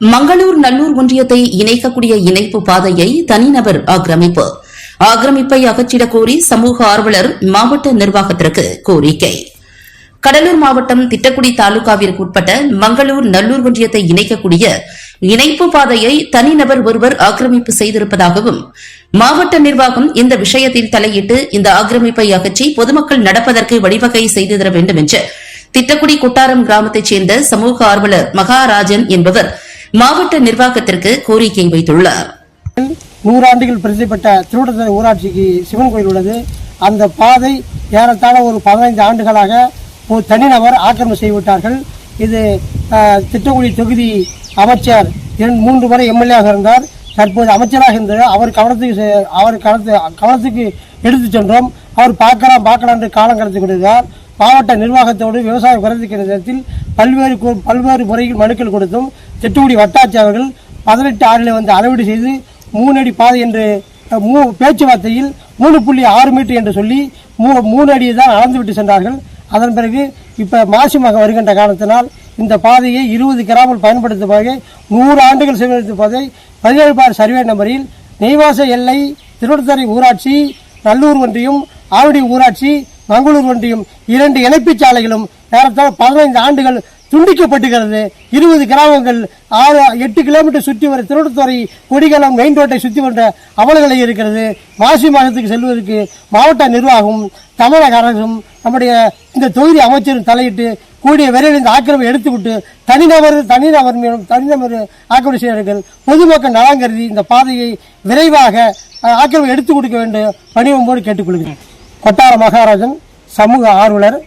மங்களூர் நல்லூர் ஒன்றியத்தை இணைக்கக்கூடிய இணைப்பு பாதையை தனிநபர் ஆக்கிரமிப்பை அகற்றிடக் கோரி சமூக ஆர்வலர் மாவட்ட நிர்வாகத்திற்கு கோரிக்கை. கடலூர் மாவட்டம் திட்டக்குடி தாலுகாவிற்கு உட்பட்ட மங்களூர் நல்லூர் ஒன்றியத்தை இணைக்கக்கூடிய இணைப்பு பாதையை தனிநபர் ஒருவர் ஆக்கிரமிப்பு செய்திருப்பதாகவும் மாவட்ட நிர்வாகம் இந்த விஷயத்தில் தலையிட்டு இந்த ஆக்கிரமிப்பை அகற்றி பொதுமக்கள் நடப்பதற்கு வழிவகை செய்து தர வேண்டும் என்று திட்டக்குடி கொட்டாரம் கிராமத்தைச் சேர்ந்த சமூக ஆர்வலர் மகாராஜன் என்பவர் மாவட்ட நிர்வாகத்திற்கு கோரிக்கை வைத்துள்ளார். 100 ஆண்டுகள் பிரசித்தி திருவண்ணாமலை ஊராட்சிக்கு சிவன் கோயில் உள்ளது. அந்த பாதை ஏறத்தாழ ஒரு 15 ஆண்டுகளாக ஒரு தனிநபர் ஆக்கிரமிப்பு செய்துவிட்டார்கள். இது திட்டக்குடி தொகுதி அமைச்சர் 3 முறை எம்எல்ஏ இருந்தார். தற்போது அமைச்சராக இருந்தார். அவர் கவனத்துக்கு எடுத்து சென்றோம். அவர் பார்க்கலாம் என்று காலம் கடத்தி கொண்டிருந்தார். மாவட்ட நிர்வாகத்தோடு விவசாய குறைந்த நேரத்தில் பல்வேறு முறையில் மனுக்கள் கொடுத்தும் திட்டக்குடி வட்டாட்சியர் அவர்கள் 18/6 வந்து அளவீடு செய்து 3 அடி பாதை என்று பேச்சுவார்த்தையில் 3.6 மீட்டர் என்று சொல்லி 3 அடியை தான் அளந்துவிட்டு சென்றார்கள். அதன் பிறகு இப்ப மாசிமாக வருகின்ற காரணத்தினால் இந்த பாதையை 20 கிராமங்கள் பயன்படுத்தும் வகை 100 ஆண்டுகள் சேமித்த பாதை 17 சர்வே நம்பரில் நெய்வாச எல்லை திருவண்ணாமலை ஊராட்சி, நல்லூர் ஒன்றியம், ஆவடி ஊராட்சி, மங்களூர் ஒன்றியம் 2 இணைப்புச் சாலைகளும் ஏறத்தாழ 15 ஆண்டுகள் துண்டிக்கப்பட்டுகிறது. 20 கிராமங்கள் 8 கிலோமீட்டர் சுற்றி வர திருவண்ணாமலை கொடிகளம் மெயின் ரோட்டை சுற்றி வந்த அவலநிலை இருக்கிறது. மாசி மாதத்துக்கு செல்வதற்கு மாவட்ட நிர்வாகம், தமிழக அரசும், நம்முடைய இந்த தொகுதி அமைச்சரும் தலையிட்டு கூடிய விரைவில் இந்த ஆக்கிரமிப்பை எடுத்துவிட்டு தனிநபர் ஆக்கிரமிப்பு செய்வார்கள். பொதுமக்கள் நலம் கருதி இந்த பாதையை விரைவாக ஆக்கிரமிப்பை எடுத்துக் கொடுக்க வேண்டும் பணிவம்போடு கேட்டுக்கொள்கிறேன். கொட்டார மகாராஜன், சமூக ஆர்வலர்.